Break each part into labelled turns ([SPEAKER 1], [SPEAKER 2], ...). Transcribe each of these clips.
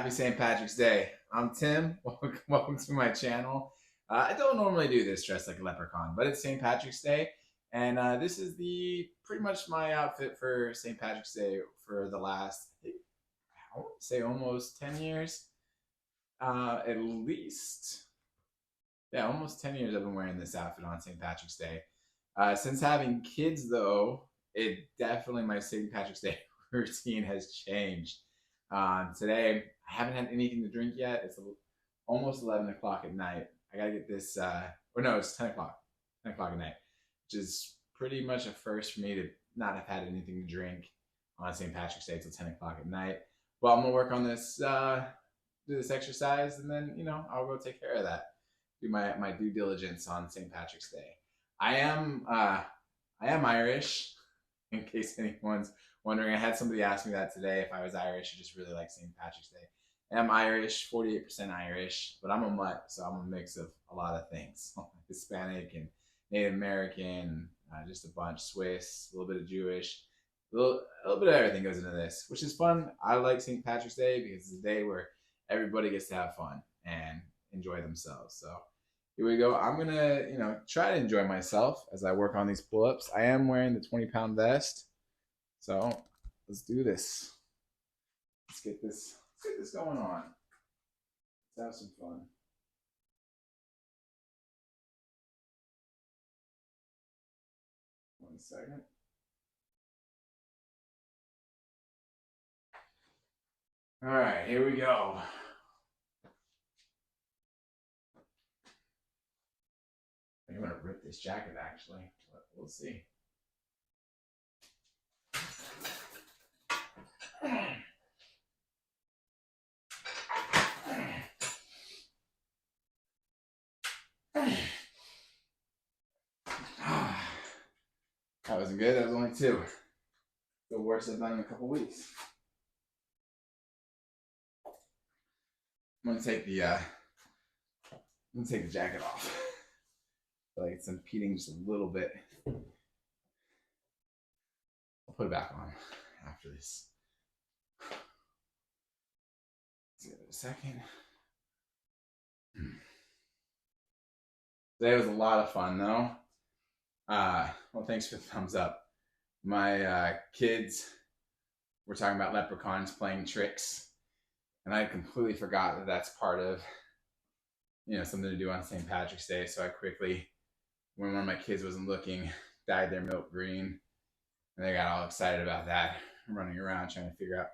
[SPEAKER 1] Happy St. Patrick's Day. I'm Tim. Welcome to my channel. I don't normally do this dressed like a leprechaun, but it's St. Patrick's Day, and this is the pretty much my outfit for St. Patrick's Day for the last, I would say, almost 10 years. At least, yeah, almost 10 years I've been wearing this outfit on St. Patrick's Day. Since having kids, though, my St. Patrick's Day routine has changed. Today, I haven't had anything to drink yet. It's almost 11 o'clock at night. I gotta get this, or no, it's 10 o'clock. 10 o'clock at night, which is pretty much a first for me to not have had anything to drink on St. Patrick's Day till 10 o'clock at night. Well, I'm gonna work on this, do this exercise, and then, I'll go take care of that. Do my due diligence on St. Patrick's Day. I am Irish, in case anyone's wondering. I had somebody ask me that today, if I was Irish or just really like St. Patrick's Day. I am Irish, 48% Irish, but I'm a mutt, so I'm a mix of a lot of things. Hispanic and Native American, just a bunch. Swiss, a little bit of Jewish. A little bit of everything goes into this, which is fun. I like St. Patrick's Day because it's a day where everybody gets to have fun and enjoy themselves. So here we go. I'm gonna, try to enjoy myself as I work on these pull-ups. I am wearing the 20-pound vest, so let's do this. Let's get this going on. Let's have some fun. One second. All right, here we go. I'm gonna rip this jacket actually, but we'll see. That wasn't good. That was only 2. The worst I've done in a couple weeks. I'm gonna take the jacket off. I feel like it's impeding just a little bit. I'll put it back on after this. Let's give it a second. Today was a lot of fun, though. Well, thanks for the thumbs up. My kids were talking about leprechauns playing tricks, and I completely forgot that that's part of, something to do on St. Patrick's Day. So I quickly, when one of my kids wasn't looking, dyed their milk green, and they got all excited about that, running around trying to figure out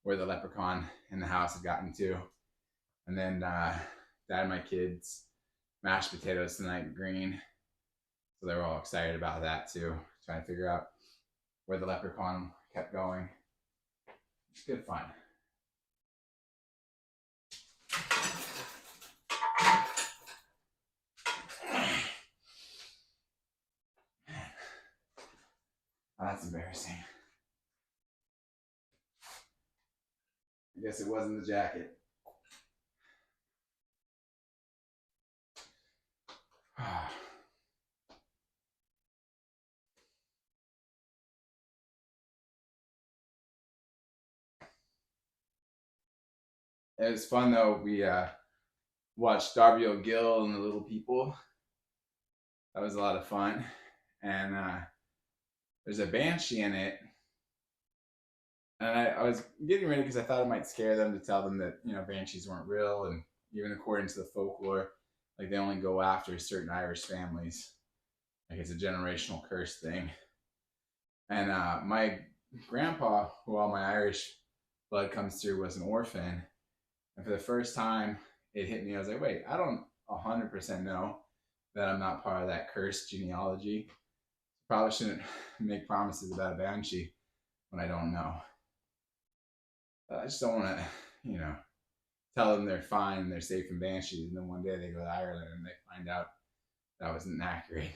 [SPEAKER 1] where the leprechaun in the house had gotten to. And then dyed my kids mashed potatoes tonight green. So they were all excited about that too, trying to figure out where the leprechaun kept going. It's good fun. Oh, that's embarrassing. I guess it wasn't the jacket. It was fun though. We watched Darby O'Gill and the Little People. That was a lot of fun. And there's a banshee in it. And I was getting ready because I thought it might scare them, to tell them that, banshees weren't real. And even according to the folklore, like, they only go after certain Irish families. Like, it's a generational curse thing. And my grandpa, who all my Irish blood comes through, was an orphan. And for the first time, it hit me. I was like, wait, I don't 100% know that I'm not part of that cursed genealogy. Probably shouldn't make promises about a banshee when I don't know. I just don't want to, tell them they're fine and they're safe from banshees, and then one day they go to Ireland and they find out that wasn't accurate.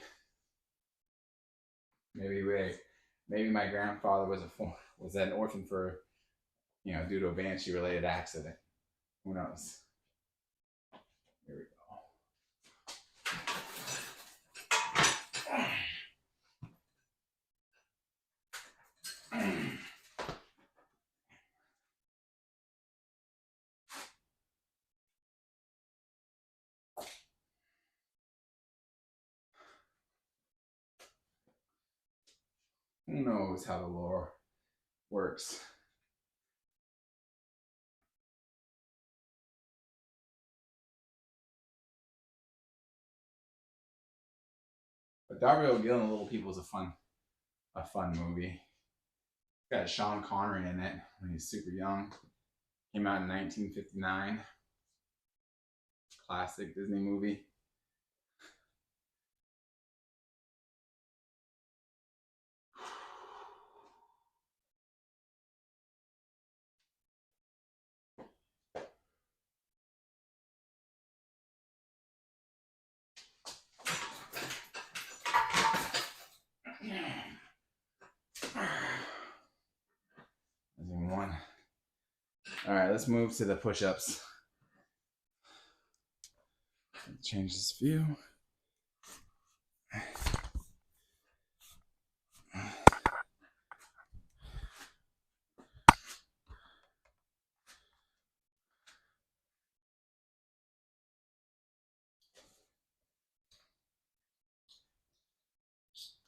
[SPEAKER 1] Maybe my grandfather was an orphan for, due to a banshee-related accident. Who knows? Here we go. Who knows how the lore works? But Darby O'Gill and Little People is a fun movie. It's got Sean Connery in it when he's super young. Came out in 1959. Classic Disney movie. One. All right, let's move to the push-ups. Change this view.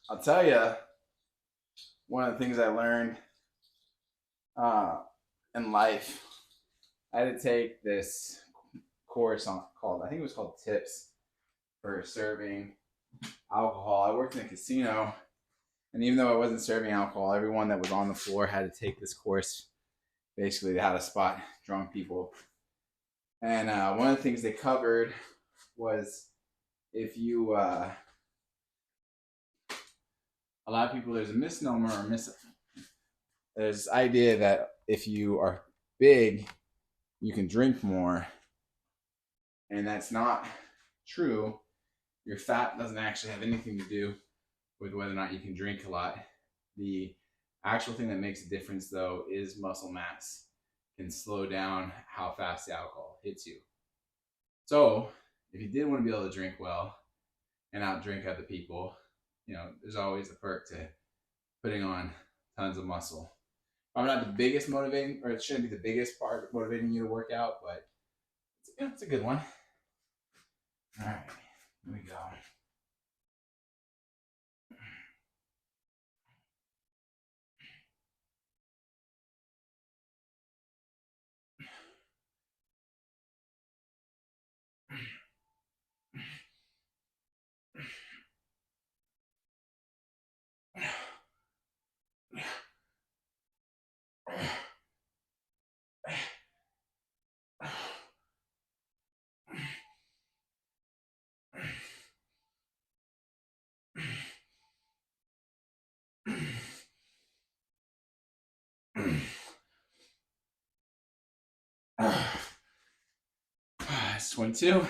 [SPEAKER 1] I'll tell you, one of the things I learned in life, I had to take this course called, I think it was called Tips for serving alcohol. I worked in a casino, and even though I wasn't serving alcohol, everyone that was on the floor had to take this course, basically how to spot drunk people. And one of the things they covered was if you, a lot of people, there's a misnomer or there's this idea that if you are big, you can drink more. And that's not true. Your fat doesn't actually have anything to do with whether or not you can drink a lot. The actual thing that makes a difference, though, is muscle mass. It can slow down how fast the alcohol hits you. So if you did want to be able to drink well and outdrink other people, there's always a perk to putting on tons of muscle. I'm not the biggest motivating, or it shouldn't be the biggest part motivating you to work out, but it's a good one. All right, here we go. It's 22.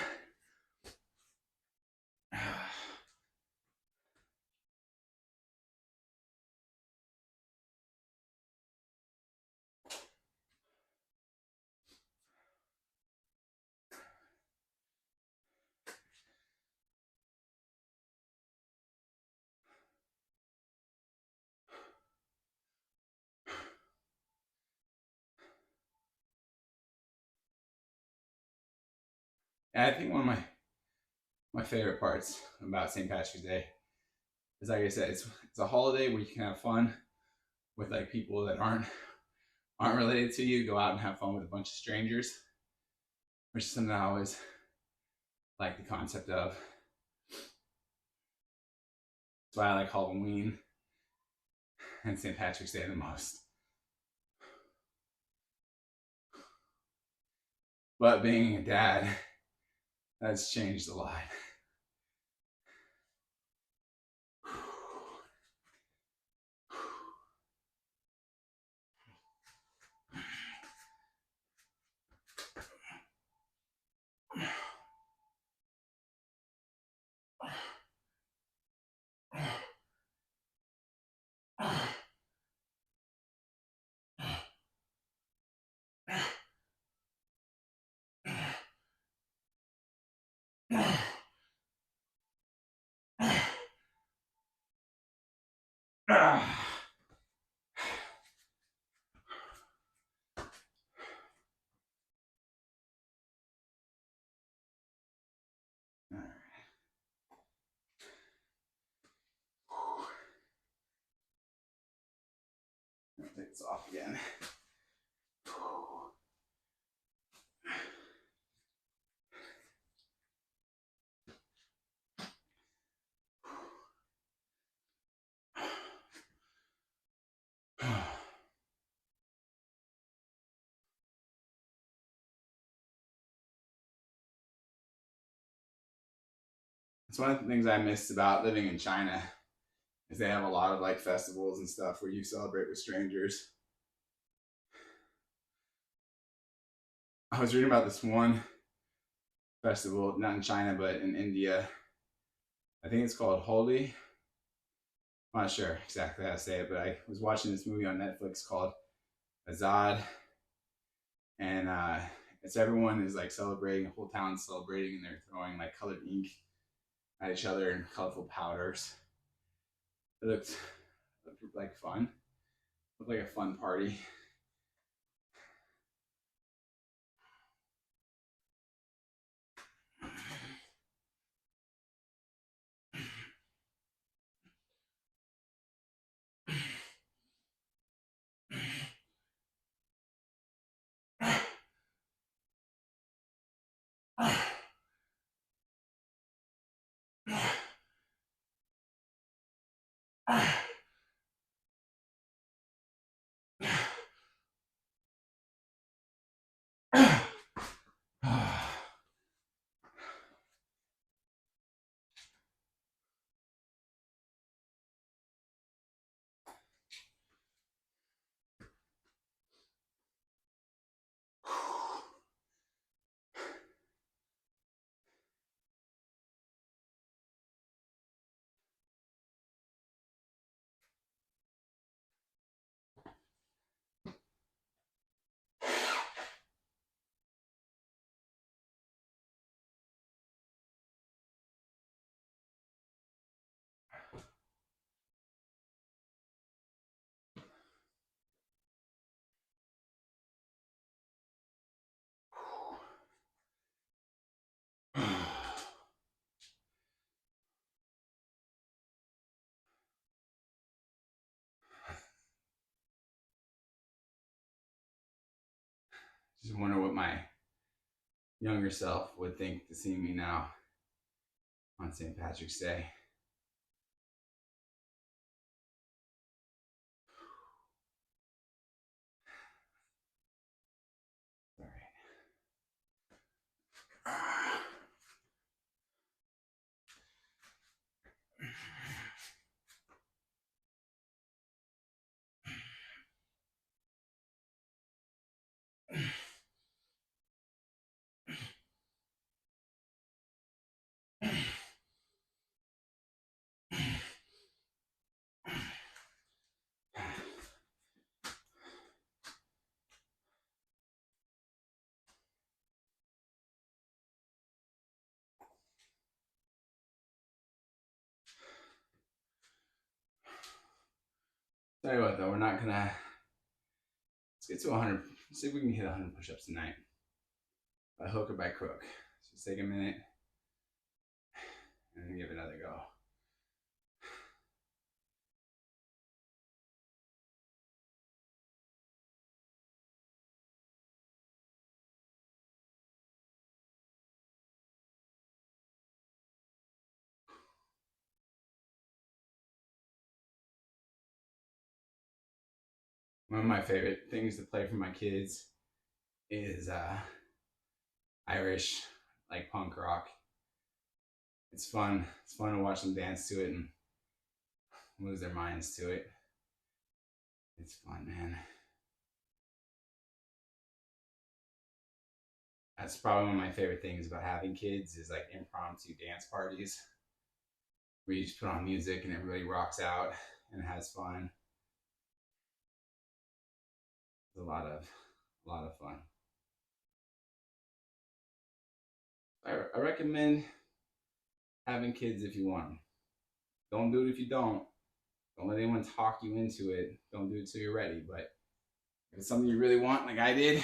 [SPEAKER 1] And I think one of my favorite parts about St. Patrick's Day is, like I said, it's a holiday where you can have fun with like people that aren't related to you. Go out and have fun with a bunch of strangers, which is something I always like the concept of. That's why I like Halloween and St. Patrick's Day the most. But being a dad, that's changed a lot. It's off again. It's one of the things I missed about living in China is they have a lot of like festivals and stuff where you celebrate with strangers. I was reading about this one festival, not in China, but in India. I think it's called Holi. I'm not sure exactly how to say it, but I was watching this movie on Netflix called Azad. And it's everyone is like celebrating, the whole town's celebrating, and they're throwing like colored ink at each other and colorful powders. It looked like fun. It looked like a fun party. Just wonder what my younger self would think to see me now on St. Patrick's Day. All right. Tell you what though, we're not gonna, let's get to 100, see if we can hit 100 push-ups tonight. By hook or by crook. So just take a minute and give it another go. One of my favorite things to play for my kids is Irish, like punk rock. It's fun. It's fun to watch them dance to it and lose their minds to it. It's fun, man. That's probably one of my favorite things about having kids is like impromptu dance parties where you just put on music and everybody rocks out and has fun. It's a lot of fun. I recommend having kids if you want them. Don't do it if you don't. Don't let anyone talk you into it. Don't do it till you're ready. But if it's something you really want, like I did,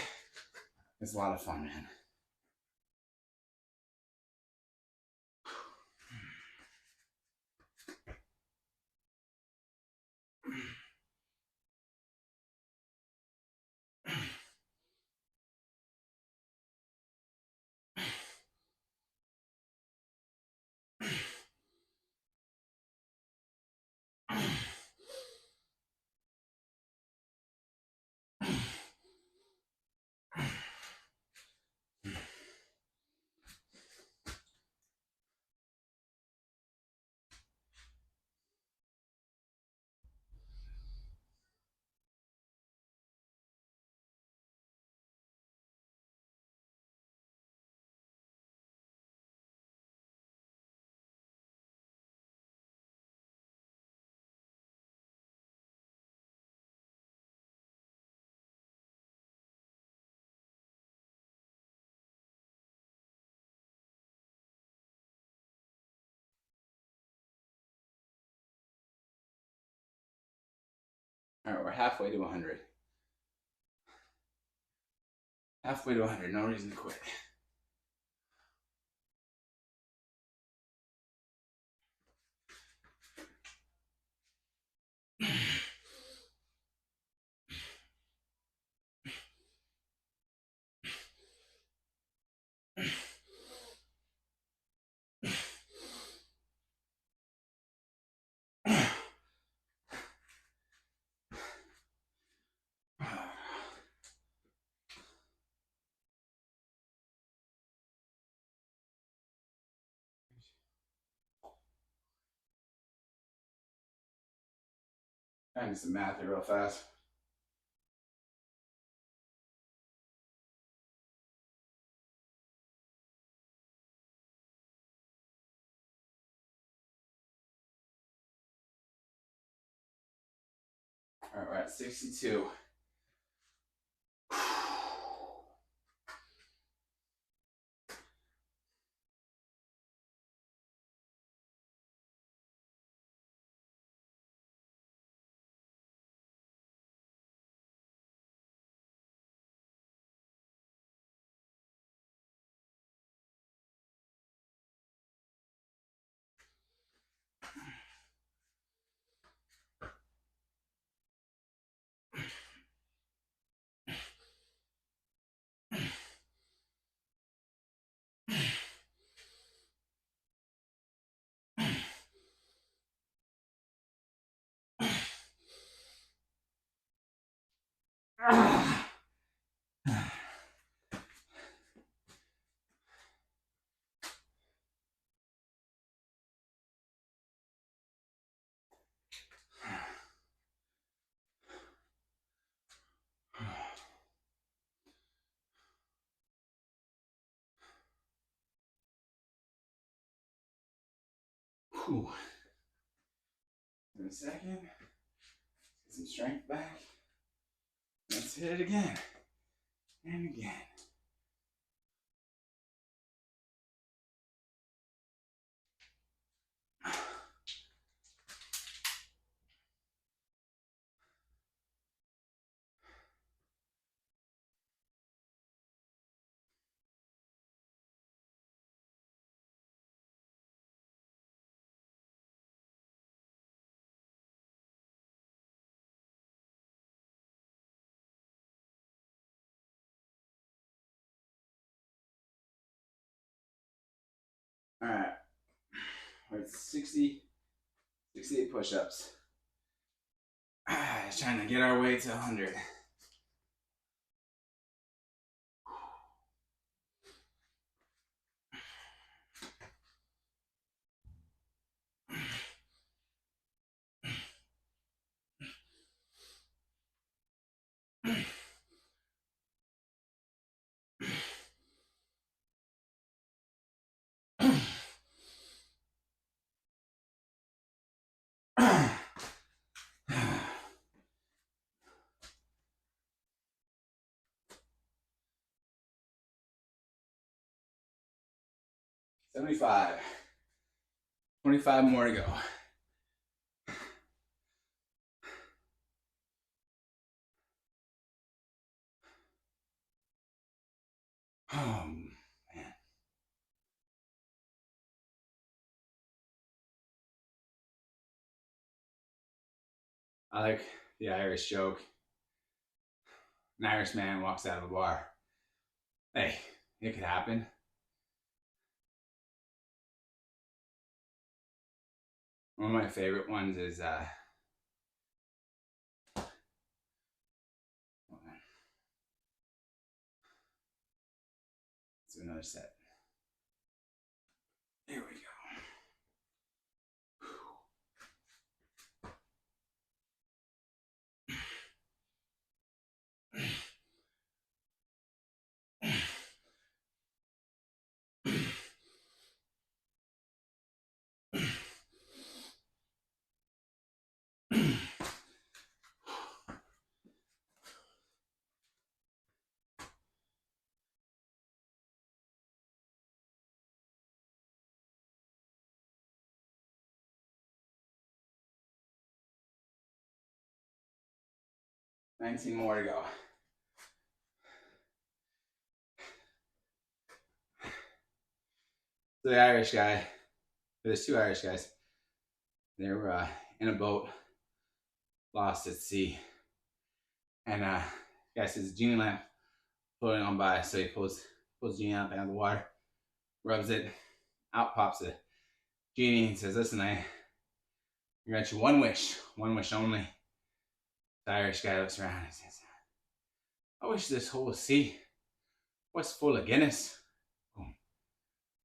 [SPEAKER 1] it's a lot of fun, man. All right, we're halfway to 100. Halfway to 100, no reason to quit. I need some math here real fast. All right, we're at 62. Whew. In a second, get some strength back. Let's hit it again and again. All right, we're at 68 push-ups. Trying to get our way to 100. $75. 25 more to go. Oh, man. I like the Irish joke. An Irish man walks out of a bar. Hey, it could happen. One of my favorite ones is let's do another set. Here we go. 19 more to go. So the Irish guy, there's two Irish guys. They were in a boat, lost at sea. And the guy says, genie lamp floating on by. So he pulls genie lamp out of the water, rubs it, out pops the genie and says, listen, I grant you one wish only. The Irish guy looks around and says, I wish this whole sea was full of Guinness. Boom.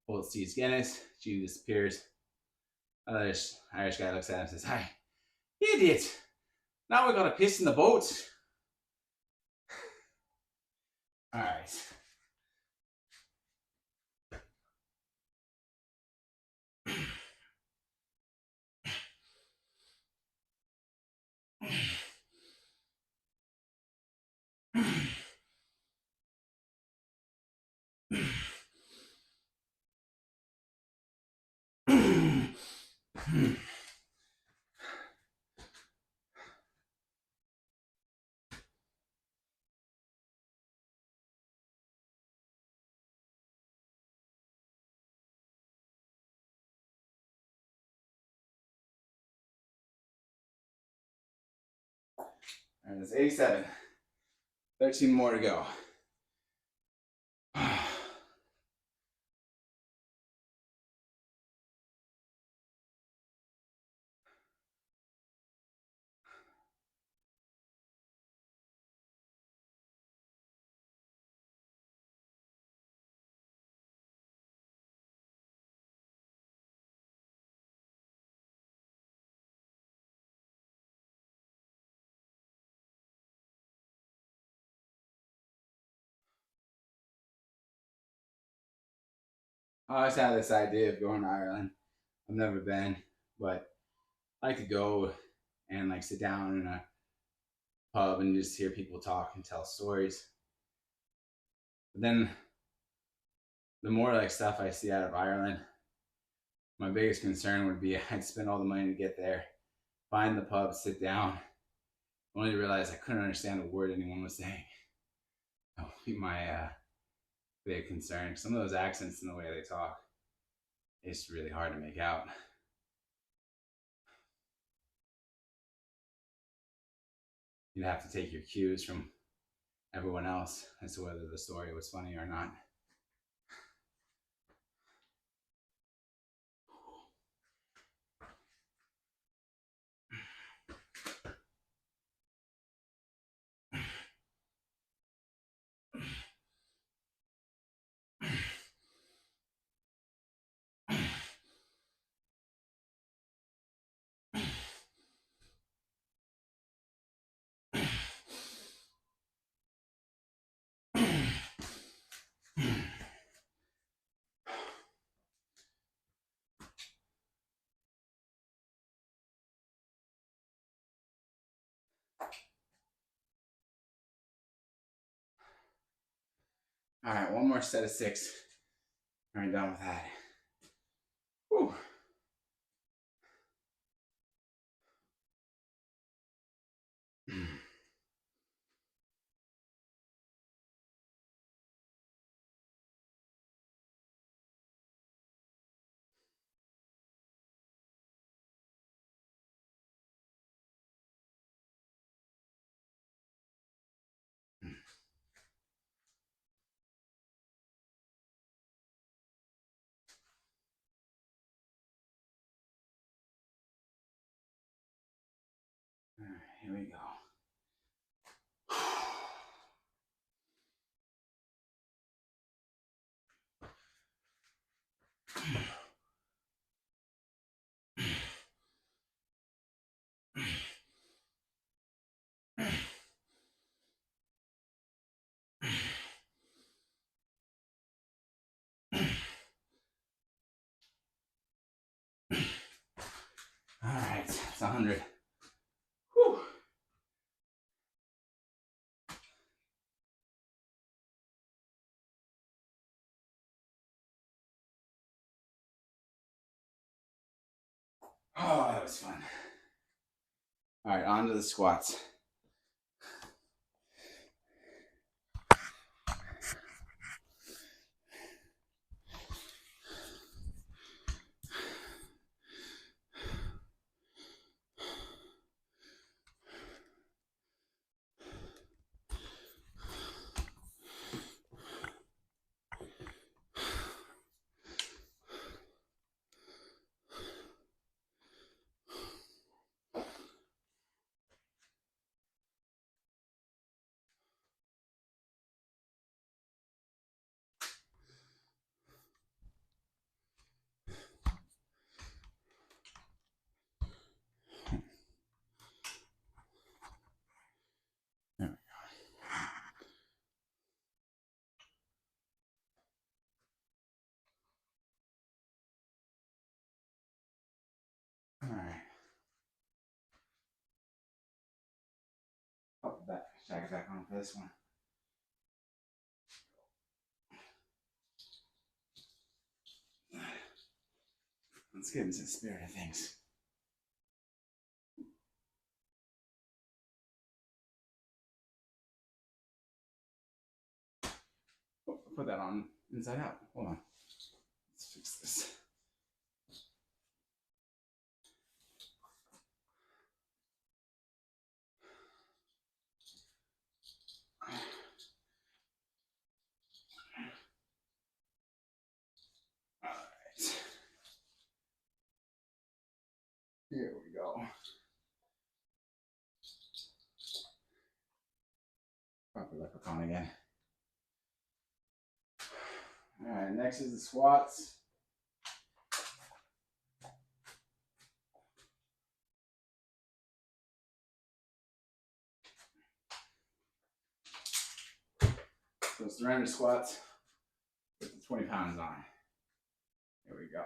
[SPEAKER 1] Whole sea's Guinness, genie disappears. Other Irish guy looks at him and says, hi, idiot, now we gotta piss in the boat. All right. All right, that's 87. 13 more to go. I always had this idea of going to Ireland. I've never been, but I like to go and like sit down in a pub and just hear people talk and tell stories. But then the more like stuff I see out of Ireland, my biggest concern would be I'd spend all the money to get there, find the pub, sit down, only to realize I couldn't understand a word anyone was saying. That would be my big concern. Some of those accents and the way they talk, it's really hard to make out. You'd have to take your cues from everyone else as to whether the story was funny or not. All right, one more set of 6. All right, done with that. Whew. All right, here we go. All right, it's 100. Whew. Oh, that was fun. All right, on to the squats. Tag it back on for this one. Let's get into the spirit of things. Oh, put that on inside out. Hold on. Let's fix this. Alright. Here we go. Proper leprechaun again. Alright, next is the squats. So surrender squats with the 20 pounds on. Here we go.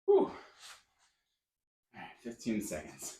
[SPEAKER 1] Whew. All right, 15 seconds.